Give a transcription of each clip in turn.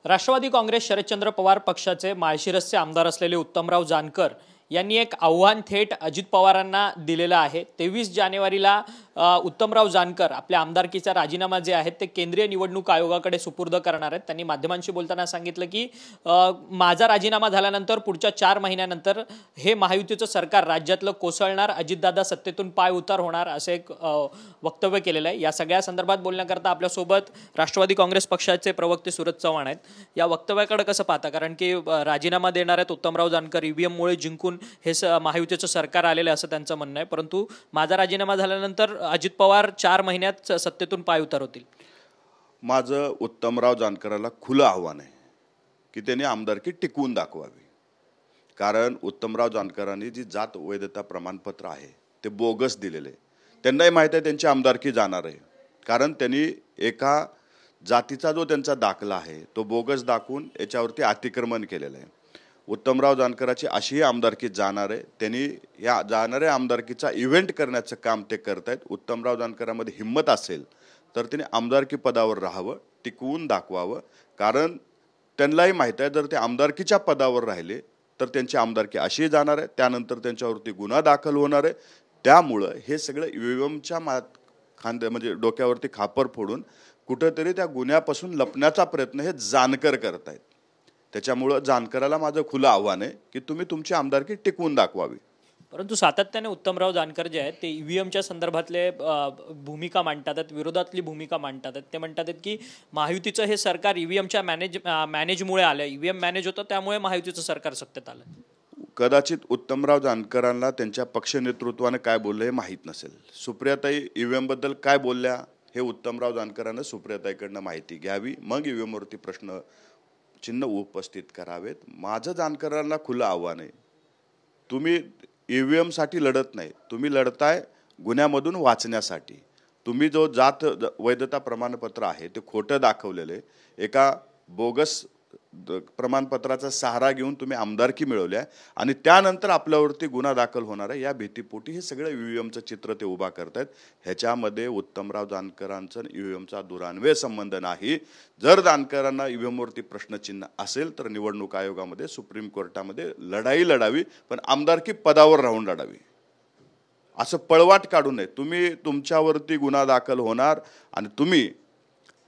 राष्ट्रवादी काँग्रेस शरदचंद्र पवार पक्षाचे माळशिरसचे आमदार असलेले उत्तमराव जानकर यांनी एक आव्हान थेट अजित पवारांना दिलेलं आहे। 23 जानेवारीला उत्तमराव जानकर आपल्या आमदारकीचा राजीनामा जे आहे ते केंद्रीय निवडणूक आयोगाकडे सुपूर्द करणार आहेत। त्यांनी माध्यमांशी बोलताना सांगितलं की माझा राजीनामा झाल्यानंतर पुढच्या 4 महिन्यानंतर हे महायुतीचं सरकार राज्यातलं कोसळणार, अजितदादा सत्तेतून पाय उतार होणार असे एक वक्तव्य केलेलं आहे। या सगळ्या संदर्भात बोलण्याकरता आपल्या सोबत राष्ट्रवादी काँग्रेस पक्षाचे प्रवक्ते सूरज चव्हाण आहेत। या वक्तव्याकडे कसं पाहता, कारण की राजीनामा देणार आहेत उत्तमराव जानकर, ईव्हीएम मुळे जिंकून हे महायुतीचं सरकार आलेलं असं त्यांचं म्हणणं आहे, परंतु माझा राजीनामा झाल्यानंतर अजित पवार 4 महिन्यात सत्तेतून पाय उतार होतील। माझं उत्तमराव जानकराला खुलं आव्हान आहे की त्यांनी आमदारकी टिकवून दाखवावी। कारण उत्तमराव जानकरांनी जी जात वैधता प्रमाणपत्र आहे ते बोगस दिलेले, त्यांनाही माहिती आहे त्यांची आमदारकी जाणार आहे, कारण त्यांनी एका जातीचा जो त्यांचा दाखला आहे तो बोगस दाखवून याच्यावरती अतिक्रमण केलेलं आहे। उत्तमराव जानकराची अशीही आमदारकी जाणार आहे, त्यांनी या जाणाऱ्या आमदारकीचा इव्हेंट करण्याचं काम ते करतायत। उत्तमराव जानकरांमध्ये हिम्मत असेल तर त्यांनी आमदारकी पदावर राहावं, टिकवून दाखवावं, कारण त्यांनाही माहिती आहे जर ते आमदारकीच्या पदावर राहिले तर त्यांची आमदारकी अशी जाणार आहे, त्यानंतर त्यांच्यावरती गुन्हा दाखल होणार आहे। त्यामुळं हे सगळं ईव्हीएमच्या खांद्या म्हणजे डोक्यावरती खापर फोडून कुठंतरी त्या गुन्ह्यापासून लपण्याचा प्रयत्न हे जानकर करतायत। त्याच्यामुळं जानकराला माझं खुलं आव्हान आहे की तुम्ही तुमची आमदारकी टिकवून दाखवावी। परंतु सातत्याने उत्तमराव जानकर जे आहेत ते ईव्हीएमच्या संदर्भातले भूमिका मांडतात, विरोधातली भूमिका मांडतात। ते म्हणतात की महायुतीचं हे सरकार ईव्हीएमच्या मॅनेजमुळे आलं, ईव्हीएम मॅनेज होतं त्यामुळे महायुतीचं सरकार सत्तेत आलं। कदाचित उत्तमराव जानकरांना त्यांच्या पक्ष नेतृत्वाने काय बोललं हे माहीत नसेल। सुप्रियाताई ईव्हीएम बद्दल काय बोलल्या हे उत्तमराव जानकरांना सुप्रियाताईकडनं माहिती घ्यावी, मग ईव्हीएमवरती प्रश्न चिन्ह उपस्थित करावेत। माझं जानकरांना खुलं आव्हान आहे, तुम्ही ईव्हीएम साठी लढत नाही, तुम्ही लढताय गुन्ह्यामधून वाचण्यासाठी। तुम्ही जो जात वैधता प्रमाणपत्र आहे ते खोटं दाखवलेले, एका बोगस प्रमाणपत्राचा सहारा घेऊन तुम्ही आमदारकी मिळवल्या आणि त्यानंतर आपल्यावरती गुन्हा दाखल होणार आहे या भीतीपोटी हे सगळं ईव्हीएमचं चित्र ते उभा करतायत। ह्याच्यामध्ये उत्तमराव जानकरांचा ईव्हीएमचा दुरान्वय संबंध नाही। जर जानकरांना ईव्हीएमवरती प्रश्नचिन्ह असेल तर निवडणूक आयोगामध्ये, सुप्रीम कोर्टामध्ये लढाई लढावी, पण आमदारकी पदावर राहून लढावी। असं पळवाट काढू नये। तुम्ही तुमच्यावरती गुन्हा दाखल होणार आणि तुम्ही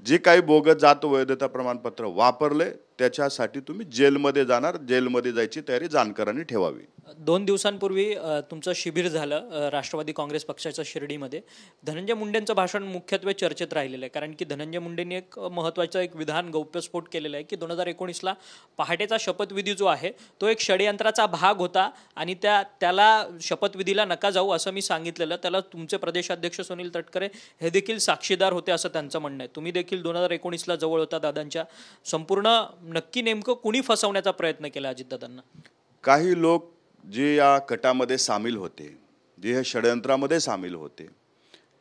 जे काही बोगस जात वैधता प्रमाणपत्र वापरले त्याच्यासाठी तुम्ही जेलमध्ये जाणार, जेलमध्ये जायची तयारी जानकरांनी ठेवावी। 2 दिवसांपूर्वी तुमचं शिबिर झालं राष्ट्रवादी काँग्रेस पक्षाच्या शिर्डीमध्ये। धनंजय मुंडेंचं भाषण मुख्यत्वे चर्चेत राहिलेलं आहे, कारण की धनंजय मुंडेंनी एक महत्त्वाचं एक विधान गौप्यस्फोट केलेला आहे की 2019ला पहाटेचा शपथविधी जो आहे तो एक षडयंत्राचा भाग होता आणि त्याला शपथविधीला नका जाऊ असं मी सांगितलेलं। त्याला तुमचे प्रदेशाध्यक्ष सुनील तटकरे हे देखील साक्षीदार होते असं त्यांचं म्हणणं आहे। तुम्ही देखील 2019ला जवळ होता दादांच्या। संपूर्ण नक्की नेमकं कुणी फसवण्याचा प्रयत्न केला अजितदादांना? काही लोक जे या कटामध्ये सामील होते, जे या षडयंत्रामध्ये सामील होते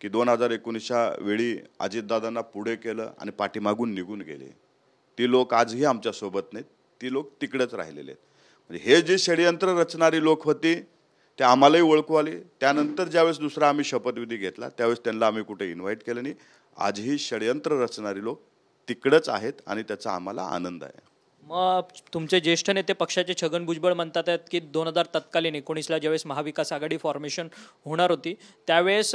की 2019च्या वेळी अजितदादांना पुढे केलं आणि पाठीमागून निघून गेले, ती लोक आजही आमच्या सोबत नाहीत, ती लोक तिकडेच राहिलेले आहेत। म्हणजे हे जे षडयंत्र रचणारी लोक होती ते आम्हालाही ओळखू आले। त्यानंतर ज्यावेळेस दुसरा आम्ही शपथविधी घेतला त्यावेळेस त्यांना आम्ही कुठे इन्व्हाइट केलं नाही। आजही षडयंत्र रचणारी लोक तिकडेच आहेत आणि त्याचा आम्हाला आनंद आहे। मग तुमचे ज्येष्ठ नेते पक्षाचे छगन भुजबळ म्हणतात आहेत की 2019ला ज्यावेळेस महाविकास आघाडी फॉर्मेशन होणार होती त्यावेळेस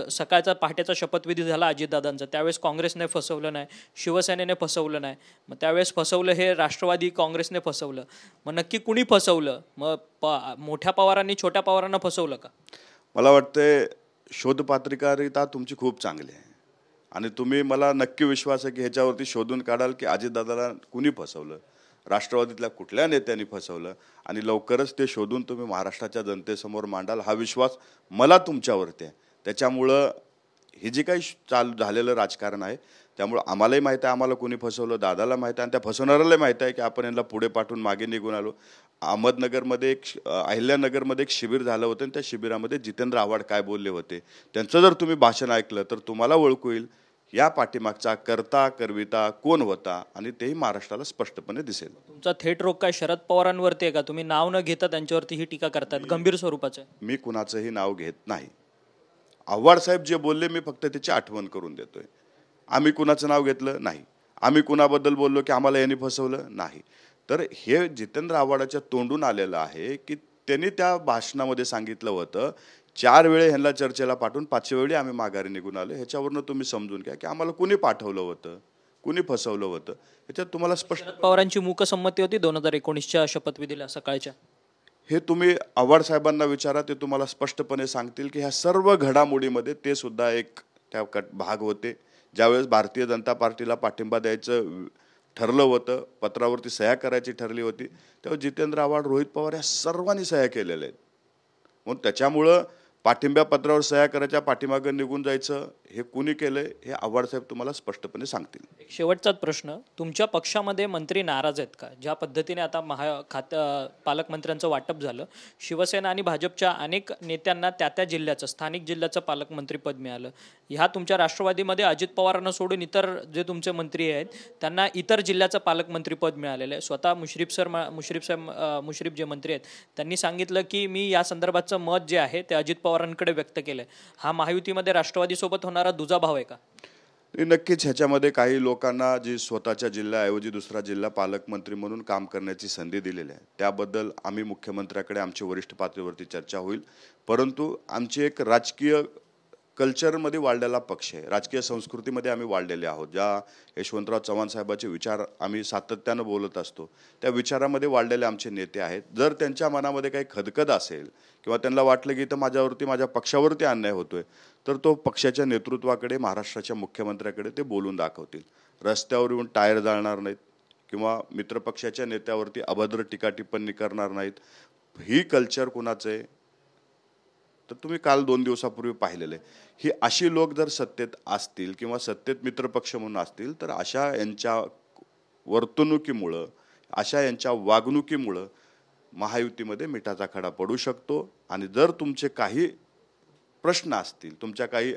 सकाळचा पहाटेचा शपथविधी झाला अजितदादांचा, त्यावेळेस काँग्रेसने फसवलं नाही, शिवसेनेने फसवलं नाही, मग त्यावेळेस फसवलं हे राष्ट्रवादी काँग्रेसने फसवलं। मग नक्की कुणी फसवलं? मग मोठ्या पवारांनी छोट्या पवारांना फसवलं का? मला वाटतं शोधपत्रिकारिता तुमची खूप चांगली आहे आणि तुम्ही, मला नक्की विश्वास आहे की ह्याच्यावरती शोधून काढाल की अजितदादाला कुणी फसवलं, राष्ट्रवादीतल्या कुठल्या नेत्यांनी फसवलं, आणि लवकरच ते शोधून तुम्ही महाराष्ट्राच्या जनतेसमोर मांडाल हा विश्वास मला तुमच्यावरती आहे। त्याच्यामुळं हे जे काही चालू झालेलं राजकारण आहे त्यामुळं आम्हालाही माहीत आहे आम्हाला कोणी फसवलं, दादाला माहीत आहे आणि त्या फसवणाऱ्यालाही माहीत आहे की आपण यांना पुढे पाठवून मागे निघून आलो। अहमदनगरमध्ये अहिल्यानगरमध्ये एक शिबिर झालं होतं आणि त्या शिबिरामध्ये जितेंद्र आव्हाड काय बोलले होते त्यांचं जर तुम्ही भाषण ऐकलं तर तुम्हाला ओळखू येईल या पाठीमागचा करता करविता कोण होता आणि तेही महाराष्ट्राला स्पष्टपणे दिसेल। तुमचा थेट रोग काय शरद पवारांवरती आहे का? तुम्ही नाव न घेता त्यांच्यावरती ही टीका करतात, गंभीर स्वरूपाचं आहे। मी कुणाचंही नाव घेत नाही। आव्हाड साहेब जे बोलले मी फक्त त्याची आठवण करून देतोय। आम्ही कुणाचं नाव घेतलं नाही। आम्ही कुणाबद्दल बोललो की आम्हाला यांनी फसवलं नाही. तर हे जितेंद्र आव्हाडाच्या तोंडून आलेलं आहे की त्यांनी त्या भाषणामध्ये सांगितलं होतं 4 वेळे ह्यांना चर्चेला पाठवून 5व्या वेळी आम्ही माघारी निघून आलो. ह्याच्यावरनं तुम्ही समजून घ्या की आम्हाला कुणी पाठवलं होतं, कुणी फसवलं होतं. ह्याच्यात तुम्हाला स्पष्ट शरद पवारांची मूकसंमती होती 2019च्या शपथविधीला सकाळच्या. हे तुम्ही आव्हाड साहेबांना विचारा, ते तुम्हाला स्पष्टपणे सांगतील की ह्या सर्व घडामोडीमध्ये ते सुद्धा एक त्या भाग होते. ज्यावेळेस भारतीय जनता पार्टीला पाठिंबा द्यायचं ठरलं होतं, पत्रावरती सह्या करायची ठरली होती, तेव्हा जितेंद्र आव्हाड, रोहित पवार या सर्वांनी सह्या केलेल्या आहेत. म्हणून त्याच्यामुळं पाठिंब्या पत्रावर सह्या करायच्या, पाठीमागं निघून जायचं हे कुणी केलंय हे आव्हाड साहेब तुम्हाला स्पष्टपणे सांगतील. एक शेवटचाच प्रश्न, तुमच्या पक्षामध्ये मंत्री नाराज आहेत का? ज्या पद्धतीने आता पालकमंत्र्यांचं वाटप झालं, शिवसेना आणि भाजपच्या अनेक नेत्यांना त्या जिल्ह्याचं, स्थानिक जिल्ह्याचं पालकमंत्रीपद मिळालं. ह्या तुमच्या राष्ट्रवादीमध्ये अजित पवारांना सोडून इतर जे तुमचे मंत्री आहेत त्यांना इतर जिल्ह्याचं पालकमंत्रीपद मिळालेलं आहे. स्वतः मुश्रीफ जे मंत्री आहेत त्यांनी सांगितलं की मी या संदर्भाचं मत जे आहे ते अजित पवारांकडे व्यक्त केलंय. हा महायुतीमध्ये राष्ट्रवादीसोबत होणारा दुजा भाव आहे का? नक्कीच ह्याच्यामध्ये काही लोकांना जी स्वतःच्या जिल्ह्याऐवजी दुसरा जिल्हा पालकमंत्री म्हणून काम करण्याची संधी दिलेली आहे, त्याबद्दल आम्ही मुख्यमंत्र्याकडे आमची वरिष्ठ पातळीवरती चर्चा होईल. परंतु आमची एक राजकीय कल्चरमध्ये वाढलेला पक्ष आहे, राजकीय संस्कृतीमध्ये आम्ही वाढलेले आहोत. ज्या यशवंतराव चव्हाण साहेबांचे विचार आम्ही सातत्यानं बोलत असतो त्या विचारामध्ये वाढलेले आमचे नेते आहेत. जर त्यांच्या मनामध्ये काही खदखद असेल किंवा त्यांना वाटलं की इथं माझ्यावरती, माझ्या पक्षावरती अन्याय होतोय, तर तो पक्षाच्या नेतृत्वाकडे, महाराष्ट्राच्या मुख्यमंत्र्याकडे ते बोलून दाखवतील. रस्त्यावर येऊन टायर जाळणार नाहीत किंवा मित्रपक्षाच्या नेत्यावरती अभद्र टीका टिप्पणी करणार नाहीत. ही कल्चर कुणाचं आहे तर तुम्ही काल 2 दिवसापूर्वी पाहिलेलं आहे. ही अशी लोक जर सत्तेत असतील किंवा सत्तेत मित्रपक्ष म्हणून असतील तर अशा यांच्या वर्तणुकीमुळं, अशा यांच्या वागणुकीमुळं महायुतीमध्ये मिठाचा खडा पडू शकतो. आणि जर तुमचे काही प्रश्न असतील, तुमच्या काही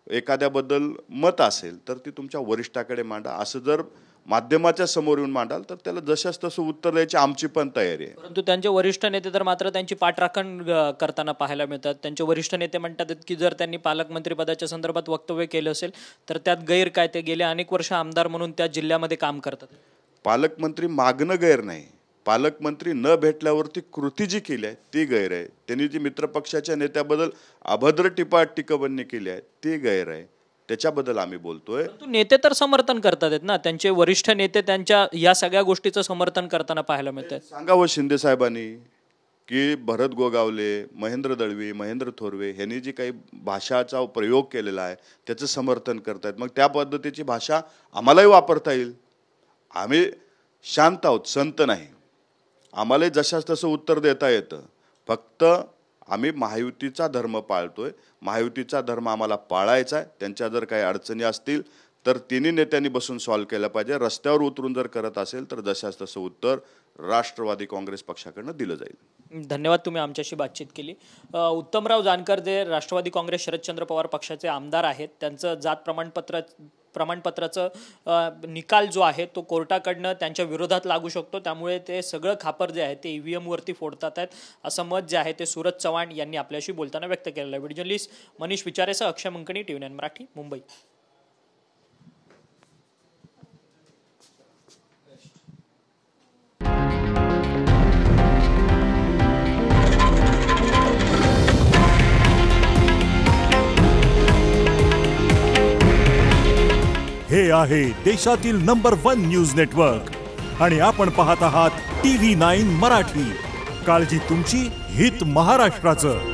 एखाद्याबद्दल मत असेल तर ती तुमच्या वरिष्ठाकडे मांडा. असं जर माध्यमाच्या समोर येऊन मांडाल तर त्याला जशाच तसं उत्तर द्यायची आमची पण तयारी आहे. परंतु त्यांचे वरिष्ठ नेते तर मात्र त्यांची पाठराखण करताना पाहायला मिळतात. त्यांचे वरिष्ठ नेते म्हणतात की जर त्यांनी पालकमंत्री पदाच्या संदर्भात वक्तव्य केलं असेल तर त्यात गैर काय, ते गेले अनेक वर्ष आमदार म्हणून त्या जिल्ह्यामध्ये काम करतात. पालकमंत्री मागणं गैर नाही, पालकमंत्री न भेटल्यावरती कृती जी केली आहे ती गैर आहे. त्यांनी जी मित्रपक्षाच्या नेत्याबद्दल अभद्र टिप्पणी केली आहे ती गैर आहे, त्याच्याबद्दल आम्ही बोलतोय. परंतु नेते तर समर्थन करतात ना, त्यांचे वरिष्ठ नेते त्यांच्या या सगळ्या गोष्टीचं समर्थन करताना पाहायला मिळतात. सांगावं शिंदे साहेबांनी की भरत गोगावले, महेंद्र दळवी, महेंद्र थोरवे यांनी जी काही भाषाचा प्रयोग केलेला आहे त्याचं समर्थन करतायत. मग त्या पद्धतीची भाषा आम्हालाही वापरता येईल. आम्ही शांत आहोत, संत नाही. आम्हाला जशाच तसं उत्तर देता येतं. फक्त आम्ही महायुतीचा धर्म पाळतोय, महायुतीचा धर्म आम्हाला पाळायचा आहे. त्यांच्या जर काही अडचणी असतील तर तिन्ही नेत्यांनी बसून सॉल्व्ह केल्या पाहिजे. रस्त्यावर उतरून जर करत असेल तर जशाच तसं उत्तर राष्ट्रवादी काँग्रेस पक्षाकडनं दिलं जाईल. धन्यवाद, तुम्ही आमच्याशी बातचीत केली. उत्तमराव जानकर जे राष्ट्रवादी काँग्रेस शरदचंद्र पवार पक्षाचे आमदार आहेत, त्यांचं जात प्रमाणपत्राचं निकाल जो आहे तो कोर्टाकडनं त्यांच्या विरोधात लागू शकतो. त्यामुळे ते सगळं खापर जे आहे ते EVM वरती फोडतात आहेत असं मत जे आहे ते सूरज चव्हाण यांनी आपल्याशी बोलताना व्यक्त केलेलं आहे. व्हिडिओ जर्नलिस्ट मनीष विचारेसह अक्षय मंकणी, TV9 मराठी, मुंबई. हे आहे देशातील नंबर 1 न्यूज नेटवर्क आणि आपण पाहत आहात TV9 मराठी. काळजी तुमची, हित महाराष्ट्राचं.